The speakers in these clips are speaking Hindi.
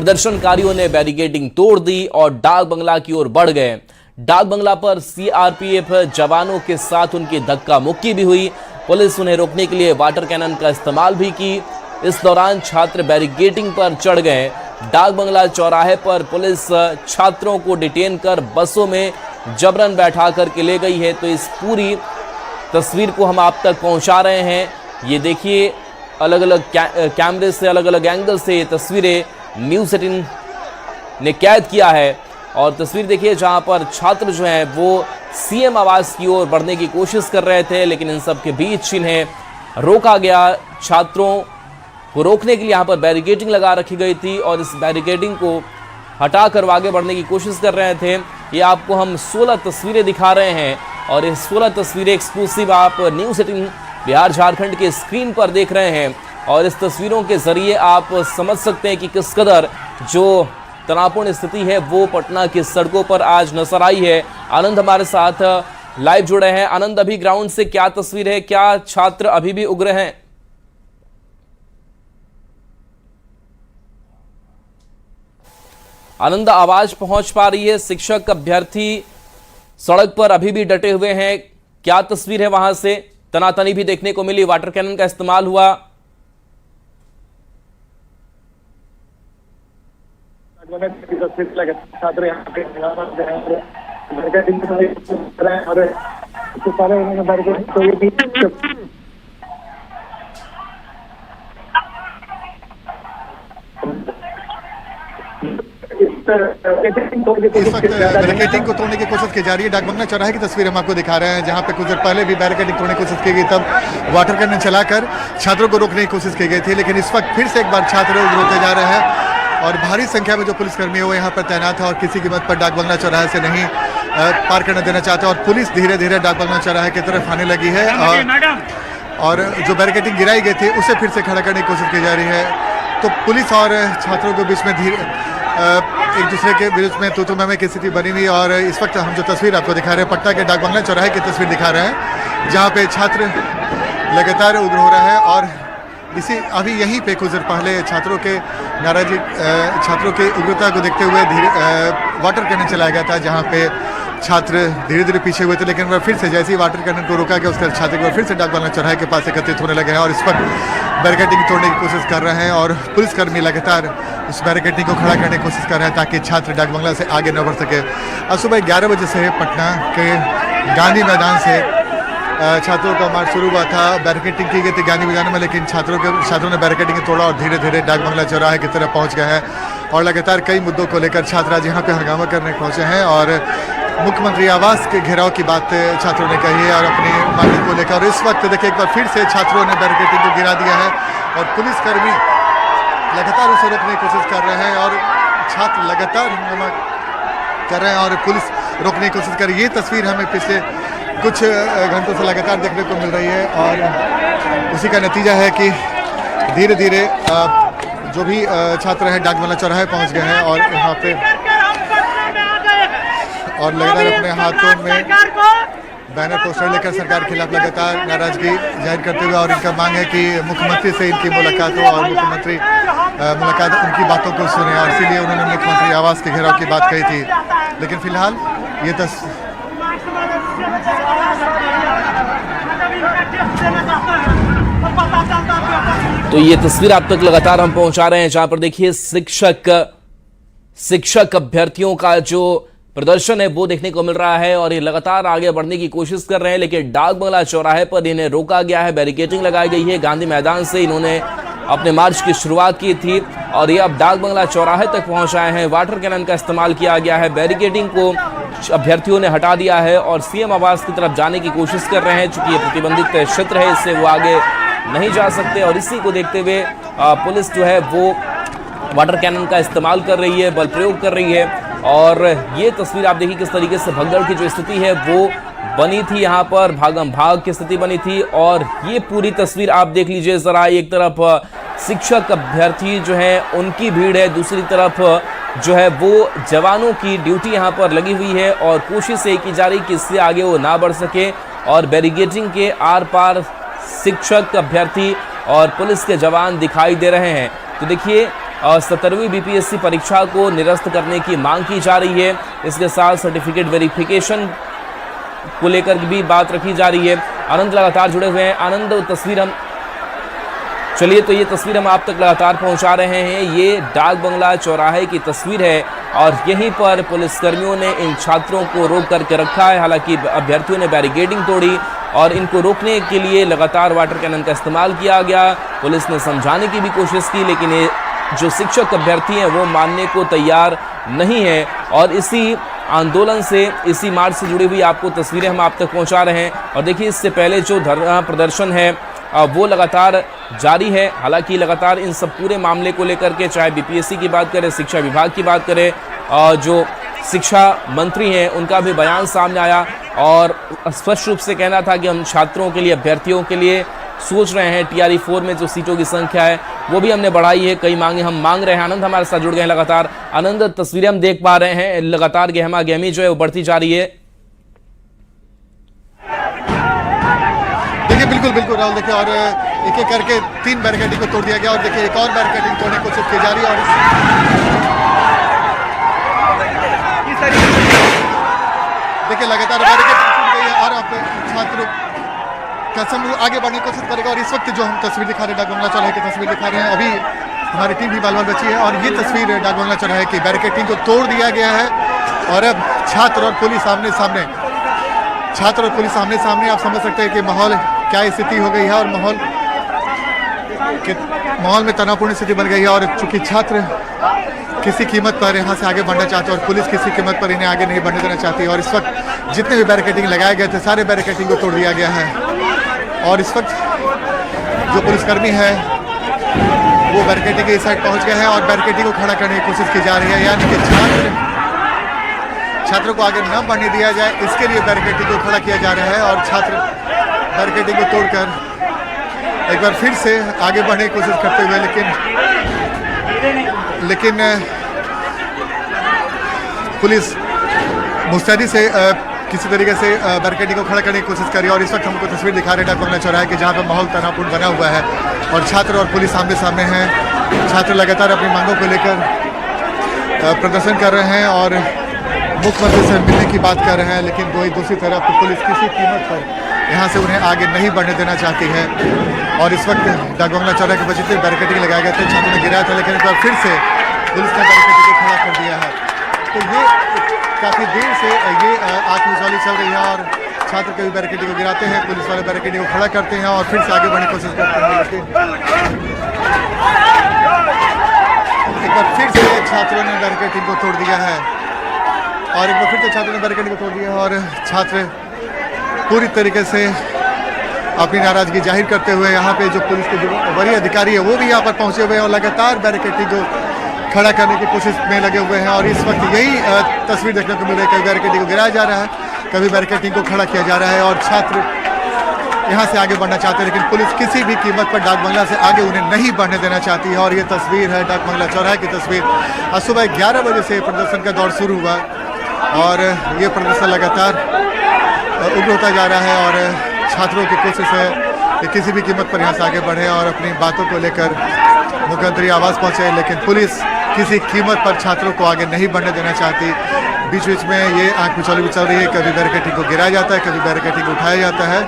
प्रदर्शनकारियों ने बैरिकेडिंग तोड़ दी और डाक बंगला की ओर बढ़ गए। डाक बंगला पर सीआरपीएफ जवानों के साथ उनकी धक्का मुक्की भी हुई। पुलिस उन्हें रोकने के लिए वाटर कैनन का इस्तेमाल भी की। इस दौरान छात्र बैरिकेडिंग पर चढ़ गए। डाक बंगला चौराहे पर पुलिस छात्रों को डिटेन कर बसों में जबरन बैठा करके ले गई है। तो इस पूरी तस्वीर को हम आप तक पहुंचा रहे हैं। ये देखिए, अलग अलग कैमरे से, अलग अलग एंगल से ये तस्वीरें न्यूज़ 18 ने कैद किया है। और तस्वीर देखिए जहां पर छात्र जो हैं वो सीएम आवास की ओर बढ़ने की कोशिश कर रहे थे, लेकिन इन सब के बीच इन्हें रोका गया। छात्रों को रोकने के लिए यहाँ पर बैरिकेडिंग लगा रखी गई थी और इस बैरिकेडिंग को हटा कर आगे बढ़ने की कोशिश कर रहे थे। ये आपको हम 16 तस्वीरें दिखा रहे हैं और ये 16 तस्वीरें एक्सक्लूसिव आप न्यूज़ 18 बिहार झारखंड के स्क्रीन पर देख रहे हैं। और इस तस्वीरों के जरिए आप समझ सकते हैं कि किस कदर जो तनावपूर्ण स्थिति है वो पटना की सड़कों पर आज नजर आई है। आनंद हमारे साथ लाइव जुड़े हैं। आनंद, अभी ग्राउंड से क्या तस्वीर है? क्या छात्र अभी भी उग्र हैं? आनंद, आवाज पहुंच पा रही है? शिक्षक अभ्यर्थी सड़क पर अभी भी डटे हुए हैं। क्या तस्वीर है वहां से? तनातनी भी देखने को मिली, वाटर कैनन का इस्तेमाल हुआ। छात्र यहाँ पे बैरिकेडिंग को तोड़ने की कोशिश की जा रही है। डाक बंगला चौराहे की तस्वीर हम आपको दिखा रहे हैं, जहां पे कुछ देर पहले भी बैरिकेडिंग तोड़ने की कोशिश की गई, तब वाटर कैनन चलाकर छात्रों को रोकने की कोशिश की गई थी। लेकिन इस वक्त फिर से एक बार छात्र रोके जा रहे हैं और भारी संख्या में जो पुलिसकर्मी है वो यहाँ पर तैनात है और किसी कीमत पर डाक बंगला चौराहे से नहीं पार करने देना चाहते। और पुलिस धीरे धीरे डाक बंगला चौराहे की तरफ आने लगी है और जो बैरिकेडिंग गिराई गई थी उसे फिर से खड़ा करने की कोशिश की जा रही है। तो पुलिस और छात्रों के बीच में एक दूसरे के बीच में तू-तू-मैं-मैं की स्थिति बनी हुई। और इस वक्त हम जो तस्वीर आपको दिखा रहे हैं पटना के डाक बंगला चौराहे की तस्वीर दिखा रहे हैं, जहाँ पे छात्र लगातार उग्र हो रहा है। और इसी अभी यहीं पे कुछ देर पहले छात्रों के नाराजगी, छात्रों की उग्रता को देखते हुए वाटर कैनन चलाया गया था, जहाँ पे छात्र धीरे धीरे पीछे हुए थे। लेकिन वह फिर से जैसे ही वाटर कैनन को रोका गया, उसके बाद छात्र फिर से डाक बंगला चौराहे के पास एकत्रित होने लगे हैं और इस वक्त बैरिकेडिंग तोड़ने की कोशिश कर रहे हैं। और पुलिसकर्मी लगातार उस बैरिकेडिंग को खड़ा करने की कोशिश कर रहे हैं ताकि छात्र डाक बंगला से आगे न बढ़ सके। आज सुबह 11 बजे से पटना के गांधी मैदान से छात्रों का मार्च शुरू हुआ था। बैरिकेडिंग की गई थी गांधी मैदान में, लेकिन छात्रों ने बैरिकेडिंग तोड़ा और धीरे धीरे डाक बंगला चौराहे की तरफ पहुंच गए हैं। और लगातार कई मुद्दों को लेकर छात्र आज यहाँ पे हंगामा करने पहुंचे हैं और मुख्यमंत्री आवास के घेराव की बात छात्रों ने कही है और अपनी मांगों को लेकर। और इस वक्त देखिए एक बार फिर से छात्रों ने बैरिकेडिंग को गिरा दिया है और पुलिसकर्मी लगातार उसे रोकने की कोशिश कर रहे हैं और छात्र लगातार हंगामा कर रहे हैं और पुलिस रोकने की कोशिश कर रही है। ये तस्वीर हमें पिछले कुछ घंटों से लगातार देखने को मिल रही है और उसी का नतीजा है कि धीरे धीरे जो भी छात्र हैं डाक बंगला चौराहे पहुंच गए हैं और यहाँ पे और लगातार अपने हाथों में बैनर पोस्टर लेकर सरकार के खिलाफ लगातार नाराजगी जाहिर करते हुए। और इनका मांग है कि मुख्यमंत्री से इनकी मुलाकात हो और मुख्यमंत्री मुलाकात उनकी बातों को सुने और इसीलिए उन्होंने मुख्यमंत्री आवास के घेराव की बात कही थी। लेकिन फिलहाल ये तो ये तस्वीर आप तक लगातार हम पहुंचा रहे हैं, जहां पर देखिए शिक्षक अभ्यर्थियों का जो प्रदर्शन है वो देखने को मिल रहा है और ये लगातार आगे बढ़ने की कोशिश कर रहे हैं। लेकिन डाक बंगला चौराहे पर इन्हें रोका गया है, बैरिकेडिंग लगाई गई है। गांधी मैदान से इन्होंने अपने मार्च की शुरुआत की थी और ये अब डाक बंगला चौराहे तक पहुंच आए हैं। वाटर कैनन का इस्तेमाल किया गया है, बैरिकेडिंग को अभ्यर्थियों ने हटा दिया है और सीएम आवास की तरफ जाने की कोशिश कर रहे हैं। चूंकि ये प्रतिबंधित क्षेत्र है, इससे वो आगे नहीं जा सकते और इसी को देखते हुए पुलिस जो है वो वाटर कैनन का इस्तेमाल कर रही है, बल प्रयोग कर रही है। और ये तस्वीर आप देखिए किस तरीके से भगदड़ की जो स्थिति है वो बनी थी, यहाँ पर भागम भाग की स्थिति बनी थी। और ये पूरी तस्वीर आप देख लीजिए जरा, एक तरफ शिक्षक अभ्यर्थी जो है उनकी भीड़ है, दूसरी तरफ जो है वो जवानों की ड्यूटी यहाँ पर लगी हुई है और कोशिश ये की जा रही कि इससे आगे वो ना बढ़ सके। और बैरिकेडिंग के आर पार शिक्षक अभ्यर्थी और पुलिस के जवान दिखाई दे रहे हैं। तो देखिए 17वीं बीपीएससी परीक्षा को निरस्त करने की मांग की जा रही है। इसके साथ सर्टिफिकेट वेरिफिकेशन को लेकर भी बात रखी जा रही है। आनंद लगातार जुड़े हुए हैं। आनंद, तस्वीर हम चलिए तो ये तस्वीर हम आप तक लगातार पहुंचा रहे हैं। ये डाक बंगला चौराहे की तस्वीर है और यहीं पर पुलिसकर्मियों ने इन छात्रों को रोक करके रखा है। हालांकि अभ्यर्थियों ने बैरिकेडिंग तोड़ी और इनको रोकने के लिए लगातार वाटर कैनन का इस्तेमाल किया गया। पुलिस ने समझाने की भी कोशिश की, लेकिन ये जो शिक्षक अभ्यर्थी हैं वो मानने को तैयार नहीं है। और इसी आंदोलन से, इसी मार्च से जुड़ी हुई आपको तस्वीरें हम आप तक पहुंचा रहे हैं। और देखिए, इससे पहले जो धरना प्रदर्शन है वो लगातार जारी है। हालांकि लगातार इन सब पूरे मामले को लेकर के, चाहे बीपीएससी की बात करें, शिक्षा विभाग की बात करें, जो शिक्षा मंत्री हैं उनका भी बयान सामने आया और स्पष्ट रूप से कहना था कि हम छात्रों के लिए, अभ्यर्थियों के लिए सोच रहे हैं। TRE 4 में जो सीटों की संख्या है वो भी हमने बढ़ाई है। कई मांगे हम मांग रहे हैं। आनंद हमारे साथ जुड़ गए हैं लगातार। आनंद, तस्वीरें हम देख पा रहे हैं, लगातार गहमा गहमी जो है वो बढ़ती जा रही है। देखिए, बिल्कुल बिल्कुल राहुल, देखिए, और एक एक करके 3 बैरिकेडिंग को तोड़ दिया गया और देखिए एक और बैरिकेडिंग तोड़ने की कोशिश की जा रही है। और देखिए लगातार बैरिकेड टूट गई है और अब छात्रों का समूह आगे बढ़ने की कोशिश करेगा। और इस वक्त जो हम तस्वीर दिखा रहे हैं, डाक बंगला चौराहे की तस्वीर दिखा रहे हैं, अभी हमारी टीम भी बाल बची है और ये तस्वीर डाक बंगला चौराहे की बैरिकेडिंग को तोड़ दिया गया है। और अब छात्र और पुलिस आमने सामने, छात्र और पुलिस आमने सामने। आप समझ सकते हैं कि माहौल क्या स्थिति हो गई है और माहौल में तनावपूर्ण स्थिति बन गई है। और चूंकि छात्र किसी कीमत पर यहाँ से आगे बढ़ना चाहते हैं और पुलिस किसी कीमत पर इन्हें आगे नहीं बढ़ने देना चाहती। और इस वक्त जितने भी बैरिकेडिंग लगाए गए थे, सारे बैरिकेडिंग को तोड़ दिया गया है। और इस वक्त जो पुलिसकर्मी है वो बैरिकेडिंग के इस साइड पहुँच गए हैं और बैरिकेडिंग को खड़ा करने की कोशिश की जा रही है, यानी कि छात्रों को आगे न बढ़ने दिया जाए, इसके लिए बैरिकेडिंग को खड़ा किया जा रहा है। और छात्र बैरिकेडिंग को तोड़कर एक बार फिर से आगे बढ़ने की कोशिश करते हुए, लेकिन पुलिस मुस्तैदी से किसी तरीके से बैरिकेडिंग को खड़ा करने की कोशिश करी। और इस वक्त हमको तस्वीर दिखा रहे हैं डाक बंगला चौराहे के, जहाँ पर माहौल तनावपूर्ण बना हुआ है और छात्र और पुलिस आमने सामने हैं। छात्र लगातार अपनी मांगों को लेकर प्रदर्शन कर रहे हैं और मुख्यमंत्री से मिलने की बात कर रहे हैं, लेकिन वही दूसरी तरफ पुलिस किसी कीमत पर यहाँ से उन्हें आगे नहीं बढ़ने देना चाहती है। और इस वक्त डाक बंगला चौराहे के बच्चे बैरिकेडिंग लगाए गए थे, छात्रों ने गिराया था, लेकिन एक बार फिर से पुलिस ने बैरिकेडिंग को खड़ा कर दिया है। तो ये काफ़ी देर से ये आग मिसाली चल रही है और छात्र कभी बैरिकेडिंग को गिराते हैं, पुलिस वाले बैरिकेडिंग को खड़ा करते हैं और फिर से आगे बढ़ने की कोशिश करते हैं। लेकिन एक बार फिर से छात्रों ने बैरिकेडिंग को तोड़ दिया है और एक बार फिर से छात्रों ने बैरिकेडिंग को तोड़ दिया और छात्र पूरी तरीके से अपनी नाराजगी जाहिर करते हुए यहाँ पे जो पुलिस के जो वरीय अधिकारी है वो भी यहाँ पर पहुँचे हुए हैं और लगातार बैरिकेडिंग को खड़ा करने की कोशिश में लगे हुए हैं। और इस वक्त यही तस्वीर देखने को मिल रही है, कभी बैरिकेडिंग को गिराया जा रहा है, कभी बैरिकेडिंग को खड़ा किया जा रहा है और छात्र यहाँ से आगे बढ़ना चाहते हैं, लेकिन पुलिस किसी भी कीमत पर डाक बंगला से आगे उन्हें नहीं बढ़ने देना चाहती है। और ये तस्वीर है डाक बंगला चौराहे की तस्वीर। आज सुबह 11 बजे से प्रदर्शन का दौर शुरू हुआ और ये प्रदर्शन लगातार उग्र होता जा रहा है और छात्रों की कोशिश है कि किसी भी कीमत पर यहाँ से आगे बढ़े और अपनी बातों को लेकर मुख्यमंत्री आवास पहुँचे, लेकिन पुलिस किसी कीमत पर छात्रों को आगे नहीं बढ़ने देना चाहती। बीच बीच में ये आंख मिचौली भी चल रही है, कभी बैरिकेडिंग को गिराया जाता है, कभी बैरिकेडिंग को उठाया जाता है।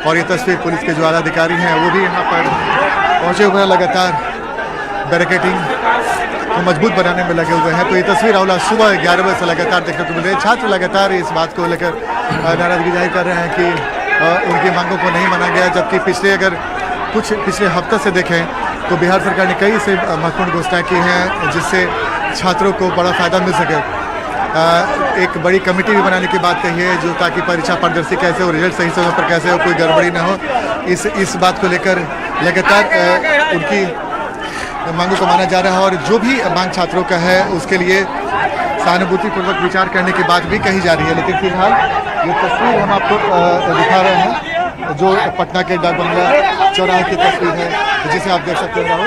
और ये तस्वीर पुलिस के जो आला अधिकारी हैं वो भी यहाँ पर पहुँचे हुए हैं, लगातार बैरिकेडिंग को मजबूत बनाने में लगे हुए हैं। तो ये तस्वीर राहुल सुबह 11 बजे से लगातार देखने को मिल रही है। छात्र लगातार इस बात को लेकर नाराजगी जाहिर कर रहे हैं कि उनकी मांगों को नहीं माना गया, जबकि पिछले हफ्ते से देखें तो बिहार सरकार ने कई से महत्वपूर्ण घोषणाएं की हैं जिससे छात्रों को बड़ा फ़ायदा मिल सके। एक बड़ी कमेटी भी बनाने की बात कही है जो ताकि परीक्षा पारदर्शी कैसे हो, रिजल्ट सही समय पर कैसे हो, कोई गड़बड़ी ना हो, इस बात को लेकर लगातार उनकी मांगों को माना जा रहा है। और जो भी मांग छात्रों का है उसके लिए सहानुभूतिपूर्वक विचार करने की बात भी कही जा रही है। लेकिन फिलहाल ये तस्वीर हम आपको दिखा रहे हैं जो पटना के डाक बंगला चौराहे की तस्वीर है, जिसे आप देख सकते हैं राहुल।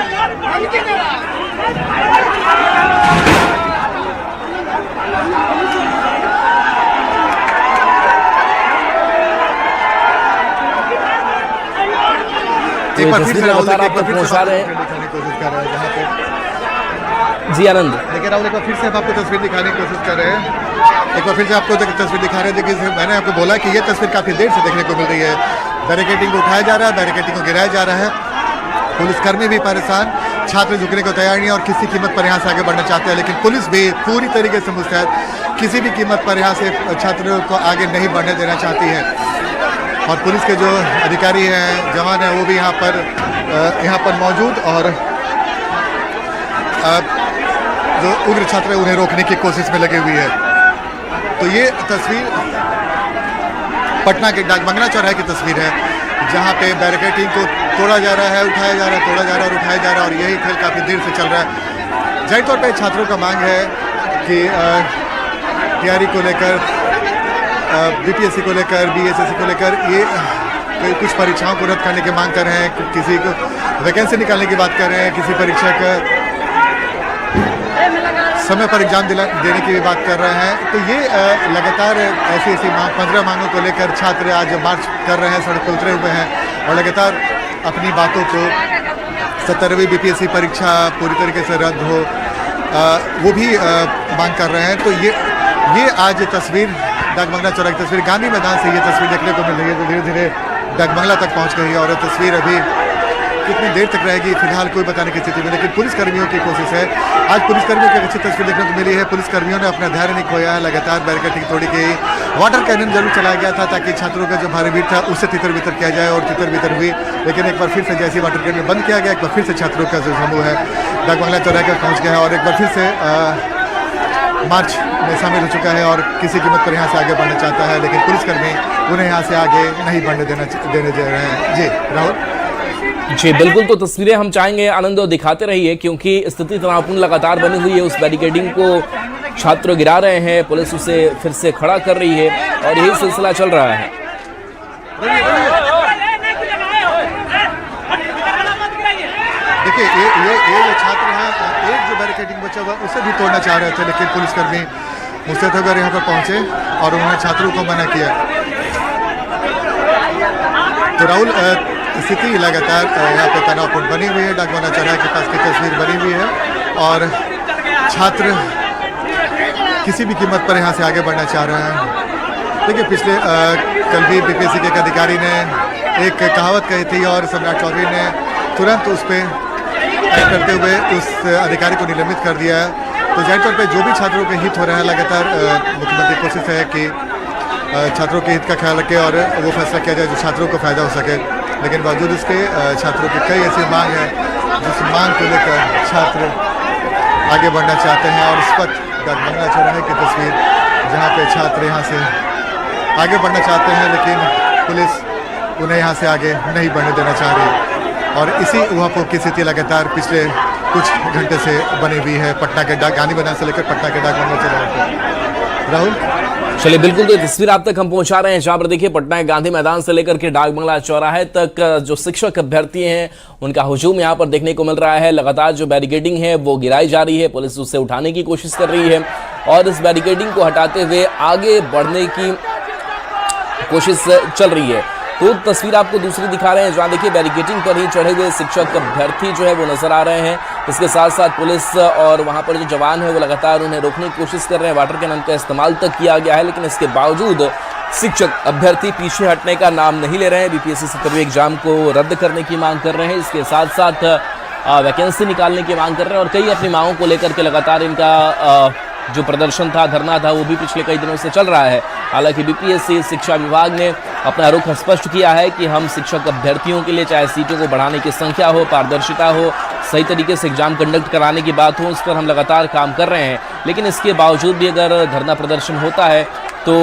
एक बार फिर से राहुल आप तक पहुंचा रहे हैं। कोशिश कर रहे हैं जहाँ पे जी आनंद। देखिए राहुल, एक बार फिर से हम आपको तस्वीर दिखाने की कोशिश कर रहे हैं। एक बार फिर से आपको तस्वीर दिखा रहे हैं। देखिए, मैंने आपको बोला कि ये तस्वीर काफ़ी देर से देखने को मिल रही है। बैरिकेडिंग को उठाया जा रहा है, बैरिकेडिंग को गिराया जा रहा है। पुलिसकर्मी भी परेशान, छात्र झुकने को तैयार नहीं है और किसी कीमत पर यहाँ से आगे बढ़ना चाहते हैं। लेकिन पुलिस भी पूरी तरीके से मुस्तैद, किसी भी कीमत पर यहाँ से छात्रों को आगे नहीं बढ़ने देना चाहती है। और पुलिस के जो अधिकारी हैं, जवान हैं, वो भी यहाँ पर मौजूद और जो उग्र छात्र है उन्हें रोकने की कोशिश में लगे हुए है। तो ये तस्वीर पटना के डाकबंगला चौराहे की तस्वीर है, जहाँ पे बैरिकेडिंग को तोड़ा जा रहा है, उठाया जा रहा है, तोड़ा जा रहा है और उठाया जा रहा है। और यही खेल काफ़ी देर से चल रहा है। जाहिर तौर पर छात्रों का मांग है कि तैयारी को लेकर, बीपीएससी को लेकर, बीएसएससी को लेकर ये कुछ परीक्षाओं को रद्द करने की मांग कर रहे हैं, किसी को वैकेंसी निकालने की बात कर रहे हैं, किसी परीक्षा का समय पर एग्जाम देने की भी बात कर रहे हैं। तो ये लगातार ऐसी मांग, 15 मांगों को लेकर छात्र आज मार्च कर रहे हैं, सड़क पर उतरे हुए हैं और लगातार अपनी बातों को 17वीं बीपीएससी परीक्षा पूरी तरीके से रद्द हो, वो भी मांग कर रहे हैं। तो ये आज तस्वीर डाकबंगला चौराहे की तस्वीर, गांधी मैदान से ये तस्वीर देखने को मिल रही है। तो धीरे धीरे डाकबंगला तक पहुँच गई है और तस्वीर अभी कितनी देर तक रहेगी फिलहाल कोई बताने की स्थिति में। लेकिन पुलिसकर्मियों की कोशिश है, आज पुलिसकर्मियों की अच्छी तस्वीर देखने को मिली है। पुलिसकर्मियों ने अपना धैर्य नहीं खोया है, लगातार बैरिकेडिंग तोड़ी गई। वाटर कैनन जरूर चलाया गया था ताकि छात्रों का जो भारी भीड़ था उससे तितर बितर किया जाए और तितर बितर हुई। लेकिन एक बार फिर से जैसे वाटर कैनन बंद किया गया, एक बार फिर से छात्रों का जो समूह है डाकबंगला चौराहे पर पहुँच गया है और एक बार फिर से मार्च में शामिल हो चुका है और किसी कीमत पर यहाँ से आगे बढ़ना चाहता है। लेकिन पुलिसकर्मी उन्हें यहाँ से आगे नहीं बढ़ने देने दे रहे हैं। जी राहुल। जी बिल्कुल, तो तस्वीरें हम चाहेंगे आनंद दिखाते रहिए क्योंकि स्थिति तनावपूर्ण लगातार बनी हुई है। उस बैरिकेडिंग को छात्र गिरा रहे हैं, पुलिस उसे फिर से खड़ा कर रही है और यही सिलसिला चल रहा है। देखिए ये जो छात्र हैं, एक जो बैरिकेडिंग बचा हुआ उसे भी तोड़ना चाह रहे थे, लेकिन पुलिसकर्मी मुस्तैद होकर यहाँ पर पहुंचे और उन्होंने छात्रों को मना किया। तो राहुल, स्थिति लगातार यहाँ पे तनावपूर्ण बनी हुई है। डाकबंगला चौराहे के पास की तस्वीर बनी हुई है और छात्र किसी भी कीमत पर यहाँ से आगे बढ़ना चाह रहे हैं। देखिए, पिछले कल भी बीपीएससी के एक अधिकारी ने एक कहावत कही थी और सम्राट चौधरी ने तुरंत उस पर एक्ट करते हुए उस अधिकारी को निलंबित कर दिया है। तो जाहिर तौर पर जो भी छात्रों के हित हो रहे हैं, लगातार मुख्यमंत्री की कोशिश है कि छात्रों के हित का ख्याल रखें और वो फैसला किया जाए जो छात्रों को फ़ायदा हो सके। लेकिन बावजूद इसके छात्रों की कई ऐसी मांग है जिस मांग को लेकर छात्र आगे बढ़ना चाहते हैं। और इस वक्त डाकबंगला चौराहे की तस्वीर जहाँ पे छात्र यहाँ से आगे बढ़ना चाहते हैं, लेकिन पुलिस उन्हें यहाँ से आगे नहीं बढ़ने देना चाह रही और इसी उहापोह की स्थिति लगातार पिछले कुछ घंटे से बनी हुई है पटना के गांधी मैदान से लेकर पटना के डाकबंगला चौराहे पर। राहुल, चलिए बिल्कुल, तो तस्वीर आप तक हम पहुंचा रहे हैं जहां पर देखिए पटना के गांधी मैदान से लेकर के डाकबंगला चौराहे तक जो शिक्षक अभ्यर्थी हैं उनका हुजूम यहां पर देखने को मिल रहा है। लगातार जो बैरिकेडिंग है वो गिराई जा रही है, पुलिस उसे उठाने की कोशिश कर रही है और इस बैरिकेडिंग को हटाते हुए आगे बढ़ने की कोशिश चल रही है। तो तस्वीर आपको दूसरी दिखा रहे हैं जहां देखिए बैरिकेडिंग पर ही चढ़े हुए शिक्षक अभ्यर्थी जो है वो नजर आ रहे हैं। इसके साथ साथ पुलिस और वहां पर जो जवान है वो लगातार उन्हें रोकने की कोशिश कर रहे हैं। वाटर कैनन का इस्तेमाल तक किया गया है, लेकिन इसके बावजूद शिक्षक अभ्यर्थी पीछे हटने का नाम नहीं ले रहे हैं। बीपीएससी 17वीं एग्जाम को रद्द करने की मांग कर रहे हैं, इसके साथ साथ वैकेंसी निकालने की मांग कर रहे हैं और कई अपनी मांगों को लेकर के लगातार इनका जो प्रदर्शन था, धरना था, वो भी पिछले कई दिनों से चल रहा है। हालांकि बीपीएससी शिक्षा विभाग ने अपना रुख स्पष्ट किया है कि हम शिक्षक अभ्यर्थियों के लिए चाहे सीटों को बढ़ाने की संख्या हो, पारदर्शिता हो, सही तरीके से एग्जाम कंडक्ट कराने की बात हो, उस पर हम लगातार काम कर रहे हैं। लेकिन इसके बावजूद भी अगर धरना प्रदर्शन होता है तो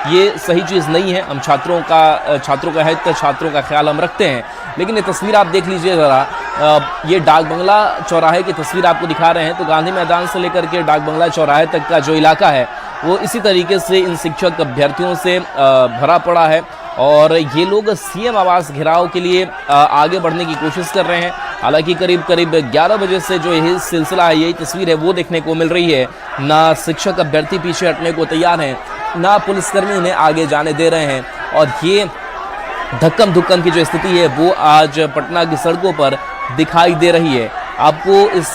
ये सही चीज़ नहीं है। हम छात्रों का हित, छात्रों का ख्याल हम रखते हैं। लेकिन ये तस्वीर आप देख लीजिए ज़रा, ये डाकबंगला चौराहे की तस्वीर आपको दिखा रहे हैं। तो गांधी मैदान से लेकर के डाकबंगला चौराहे तक का जो इलाका है वो इसी तरीके से इन शिक्षक अभ्यर्थियों से भरा पड़ा है और ये लोग सीएम आवास घेराव के लिए आगे बढ़ने की कोशिश कर रहे हैं। हालांकि करीब 11 बजे से जो यही सिलसिला है, यही तस्वीर है, वो देखने को मिल रही है। ना शिक्षक अभ्यर्थी पीछे हटने को तैयार हैं, ना पुलिसकर्मी उन्हें आगे जाने दे रहे हैं और ये धक्कम धुक्कम की जो स्थिति है वो आज पटना की सड़कों पर दिखाई दे रही है। आपको इस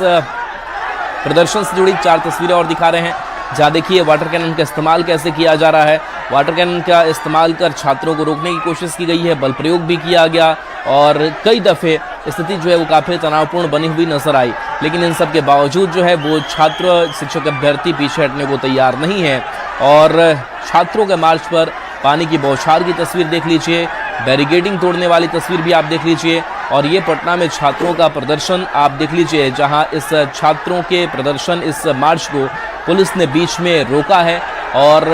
प्रदर्शन से जुड़ी 4 तस्वीरें और दिखा रहे हैं, जहाँ देखिए वाटर कैनन का इस्तेमाल कैसे किया जा रहा है। वाटर कैनन का इस्तेमाल कर छात्रों को रोकने की कोशिश की गई है, बल प्रयोग भी किया गया और कई दफ़े स्थिति जो है वो काफ़ी तनावपूर्ण बनी हुई नजर आई। लेकिन इन सब के बावजूद जो है वो छात्र शिक्षक अभ्यर्थी पीछे हटने को तैयार नहीं है और छात्रों के मार्च पर पानी की बौछार की तस्वीर देख लीजिए, बैरिकेडिंग तोड़ने वाली तस्वीर भी आप देख लीजिए और ये पटना में छात्रों का प्रदर्शन आप देख लीजिए, जहां इस छात्रों के प्रदर्शन, इस मार्च को पुलिस ने बीच में रोका है और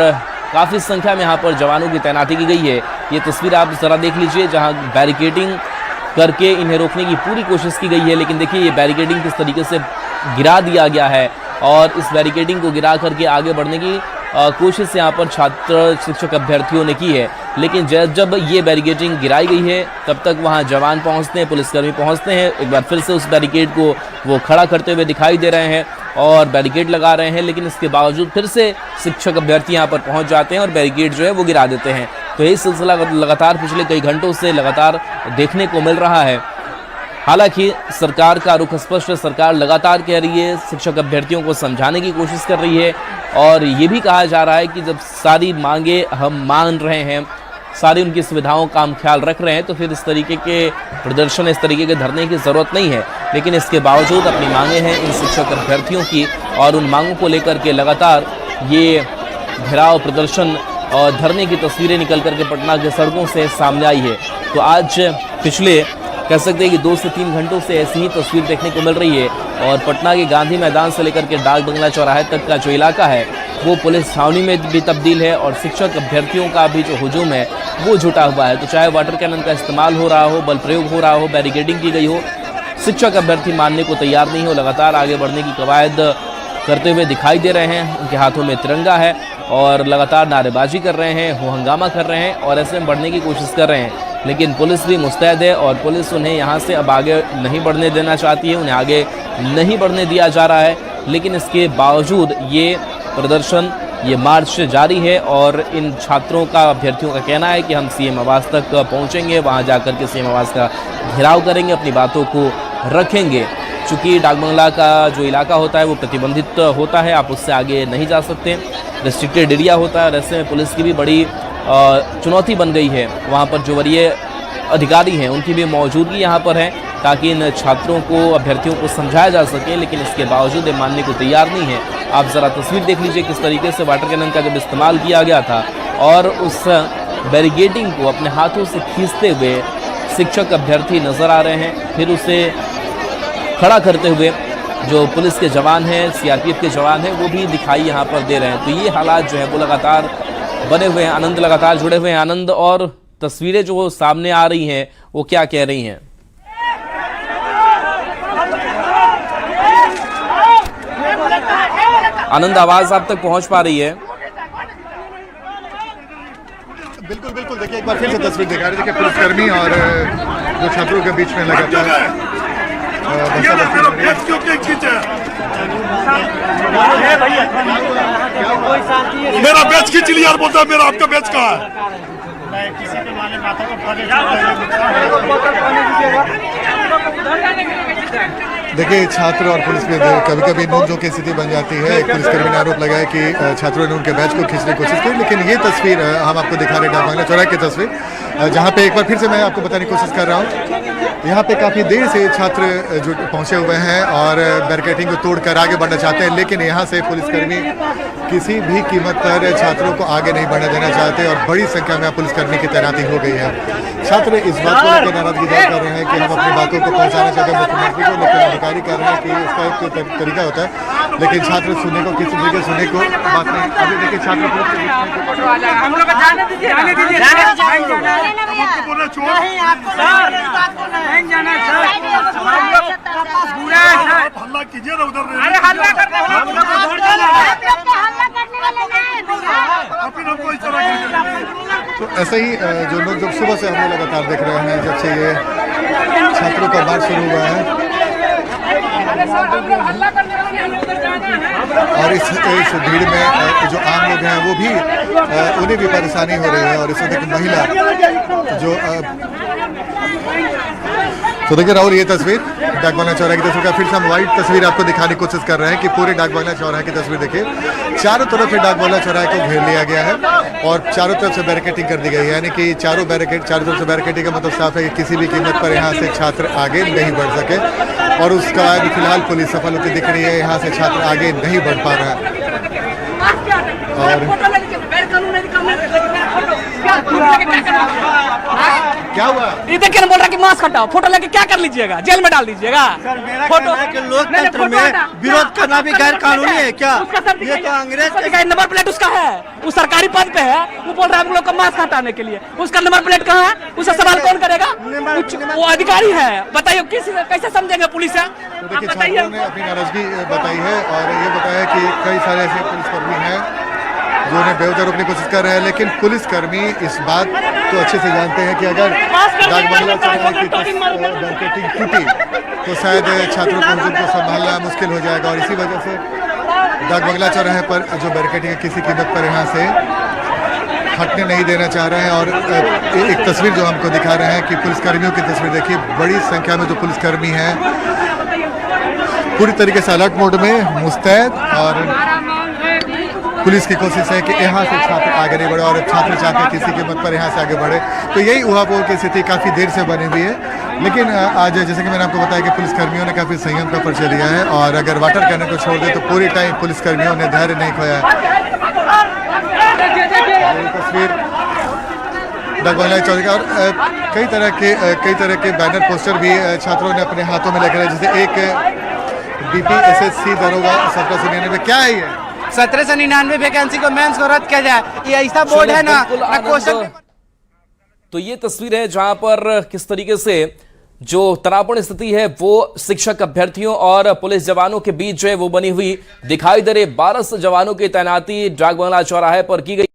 काफ़ी संख्या में यहाँ पर जवानों की तैनाती की गई है। ये तस्वीर आप ज़रा देख लीजिए, जहाँ बैरिकेडिंग करके इन्हें रोकने की पूरी कोशिश की गई है, लेकिन देखिए ये बैरिकेडिंग किस तरीके से गिरा दिया गया है और इस बैरिकेडिंग को गिरा करके आगे बढ़ने की कोशिश यहाँ पर छात्र शिक्षक अभ्यर्थियों ने की है। लेकिन जब ये बैरिकेडिंग गिराई गई है तब तक वहाँ जवान पहुँचते हैं, पुलिसकर्मी पहुँचते हैं, एक बार फिर से उस बैरिकेड को वो खड़ा करते हुए दिखाई दे रहे हैं और बैरिकेड लगा रहे हैं, लेकिन इसके बावजूद फिर से शिक्षक अभ्यर्थी यहाँ पर पहुँच जाते हैं और बैरिकेड जो है वो गिरा देते हैं। तो ये सिलसिला लगातार पिछले कई घंटों से लगातार देखने को मिल रहा है। हालांकि सरकार का रुख स्पष्ट है, सरकार लगातार कह रही है, शिक्षक अभ्यर्थियों को समझाने की कोशिश कर रही है और ये भी कहा जा रहा है कि जब सारी मांगे हम मान रहे हैं, सारी उनकी सुविधाओं का हम ख्याल रख रहे हैं, तो फिर इस तरीके के प्रदर्शन, इस तरीके के धरने की ज़रूरत नहीं है। लेकिन इसके बावजूद अपनी मांगे हैं इन शिक्षक अभ्यर्थियों की और उन मांगों को लेकर के लगातार ये घेराव, प्रदर्शन और धरने की तस्वीरें निकल करके पटना के सड़कों से सामने आई है। तो आज पिछले कह सकते हैं कि 2 से 3 घंटों से ऐसी ही तस्वीर देखने को मिल रही है और पटना के गांधी मैदान से लेकर के डाक बंगला चौराहे तक का जो इलाका है वो पुलिस छावनी में भी तब्दील है और शिक्षक अभ्यर्थियों का भी जो हुजूम है वो जुटा हुआ है। तो चाहे वाटर कैनन का इस्तेमाल हो रहा हो, बल प्रयोग हो रहा हो, बैरिकेडिंग की गई हो, शिक्षक अभ्यर्थी मानने को तैयार नहीं हो, लगातार आगे बढ़ने की कवायद करते हुए दिखाई दे रहे हैं। उनके हाथों में तिरंगा है और लगातार नारेबाजी कर रहे हैं, हो हंगामा कर रहे हैं और ऐसे में बढ़ने की कोशिश कर रहे हैं। लेकिन पुलिस भी मुस्तैद है और पुलिस उन्हें यहाँ से अब आगे नहीं बढ़ने देना चाहती है, उन्हें आगे नहीं बढ़ने दिया जा रहा है। लेकिन इसके बावजूद ये प्रदर्शन, ये मार्च जारी है और इन छात्रों का, अभ्यर्थियों का कहना है कि हम सीएम आवास तक पहुँचेंगे, वहाँ जाकर के सीएम आवास का घेराव करेंगे, अपनी बातों को रखेंगे। चूँकि डाक बंगला का जो इलाका होता है वो प्रतिबंधित होता है, आप उससे आगे नहीं जा सकते, रेस्ट्रिक्टेड एरिया होता है और ऐसे में पुलिस की भी बड़ी चुनौती बन गई है। वहाँ पर जो वरीय अधिकारी हैं उनकी भी मौजूदगी यहाँ पर है ताकि इन छात्रों को, अभ्यर्थियों को समझाया जा सके, लेकिन इसके बावजूद ये मानने को तैयार नहीं है। आप ज़रा तस्वीर देख लीजिए किस तरीके से वाटर कैनन का जब इस्तेमाल किया गया था और उस बैरिकेडिंग को अपने हाथों से खींचते हुए शिक्षक अभ्यर्थी नज़र आ रहे हैं, फिर उसे खड़ा करते हुए जो पुलिस के जवान हैं, सीआरपीएफ के जवान हैं, वो भी दिखाई यहाँ पर दे रहे हैं। तो ये हालात जो है वो लगातार बने हुए हैं। आनंद लगातार जुड़े हुए हैं। आनंद, और तस्वीरें जो सामने आ रही हैं वो क्या कह रही हैं? आनंद, आवाज आप तक पहुंच पा रही है? बिल्कुल बिल्कुल, देखिए एक बार फिर से तस्वीर दिखा रहे, देखिए पुलिसकर्मी और जो छात्रों के बीच में लगातार मेरा बैच खींच लिया और बोलता है मेरा आपका बैच कहाँ है? देखिए छात्र और पुलिस में कभी कभी नोकझोंक की स्थिति बन जाती है। एक पुलिसकर्मी ने आरोप लगाया कि छात्रों ने उनके बैच को खींचने की कोशिश की, लेकिन ये तस्वीर हम आपको दिखा रहे हैं डाक बंगला चौराहे की तस्वीर, जहाँ पे एक बार फिर से मैं आपको बताने की कोशिश कर रहा हूँ। यहाँ पे काफ़ी देर से छात्र जो पहुँचे हुए हैं और बैरिकेडिंग को तोड़कर आगे बढ़ना चाहते हैं, लेकिन यहाँ से पुलिसकर्मी किसी भी कीमत पर छात्रों को आगे नहीं बढ़ने देना चाहते और बड़ी संख्या में पुलिसकर्मी की तैनाती हो गई है। छात्र इस बात को लेकर नाराजगी जाहिर कर रहे हैं कि हम अपनी बातों को पहुँचाना चाहते हैं मुख्यमंत्री को, लेकिन अधिकारी कह रहे हैं कि इसका एक तरीका होता है, लेकिन छात्र सुनने को, किसी तरीके सुनने को बात नहीं। अभी देखिए छात्र हल्ला कीजिए ना उधर, तो ऐसे ही जो लोग जब सुबह से हम लोग लगातार देख रहे हैं, जब से ये छात्रों का मार्च शुरू हुआ है और इस भीड़ में जो आम लोग हैं वो भी, उन्हें भी परेशानी हो रही है। और इस वक्त एक महिला जो तो देखिए राहुल, ये तस्वीर डाक बंगला चौराहे की तस्वीर का फिर से हम वाइड तस्वीर आपको दिखाने की कोशिश कर रहे हैं कि पूरे डाक बंगला चौराहे की तस्वीर देखिए। चारों तरफ से डाक बंगला चौराहे को घेर लिया गया है और चारों तरफ से बैरिकेडिंग कर दी गई है, यानी कि चारों तरफ से बैरिकेडिंग का मतलब साफ है कि किसी भी कीमत पर यहाँ से छात्र आगे नहीं बढ़ सके और उसका फिलहाल पुलिस सफल होती दिख रही है। यहाँ से छात्र आगे नहीं बढ़ पा रहा है। और क्या हुआ? ये देखिए ना, बोल रहा है कि मास्क हटाओ, फोटो लेके क्या कर लीजिएगा, जेल में डाल दीजिएगा। फोटो लोकतंत्र में विरोध करना भी गैर कानूनी है क्या? ये तो अंग्रेज का नंबर प्लेट उसका है, वो सरकारी पद पे है, वो बोल रहा है हम लोग को मास्क हटाने के लिए। उसका नंबर प्लेट कहाँ है? उससे सवाल कौन करेगा? वो अधिकारी है, बताइए कैसे समझेंगे पुलिस है? तो देखिए, छात्रों ने अपनी नाराजगी बताई है और ये बताया कि कई सारे ऐसे पुलिसकर्मी हैं जो उन्हें बेवजह रोकने की कोशिश कर रहे हैं, लेकिन पुलिसकर्मी इस बात तो अच्छे से जानते हैं कि अगर डाक बंगला चौराहे की बैरिकेडिंग टूटी तो शायद छात्रों को हुजूम को संभालना मुश्किल हो जाएगा और इसी वजह से डाक बंगला चौराहे पर जो बैरिकेडिंग है किसी कीमत पर यहाँ से हटने नहीं देना चाह रहे हैं। और एक तस्वीर जो हमको दिखा रहे हैं कि पुलिसकर्मियों की तस्वीर देखिए, बड़ी संख्या में जो पुलिसकर्मी हैं पूरी तरीके से अलर्ट मोड में मुस्तैद और पुलिस की कोशिश है कि यहाँ से छात्र आगे नहीं बढ़े और छात्र चाहते हैं किसी कीमत पर यहाँ से आगे बढ़े। तो यही ऊहापोह की स्थिति काफ़ी देर से बनी हुई है, लेकिन आज जैसे कि मैंने आपको बताया कि पुलिसकर्मियों ने काफ़ी संयम का परिचय दिया है और अगर वाटर कैनन को छोड़ दे तो पूरी टाइम पुलिसकर्मियों ने धैर्य नहीं खोया है। ये तस्वीर डाक बंगला चौराहे का और कई तरह के बैनर पोस्टर भी छात्रों ने अपने हाथों में लेकर, जैसे एक BPSSC दरोगा 1799। क्या है ये? 1799 वैकेंसी को मेंस को रद्द किया जाए, ये ऐसा बोर्ड है ना क्वेश्चन। तो ये तस्वीर है जहां पर किस तरीके से जो तनावपूर्ण स्थिति है वो शिक्षक अभ्यर्थियों और पुलिस जवानों के बीच जो है वो बनी हुई दिखाई दे रही। 12 जवानों की तैनाती डाक बंगला चौराहे पर की गई।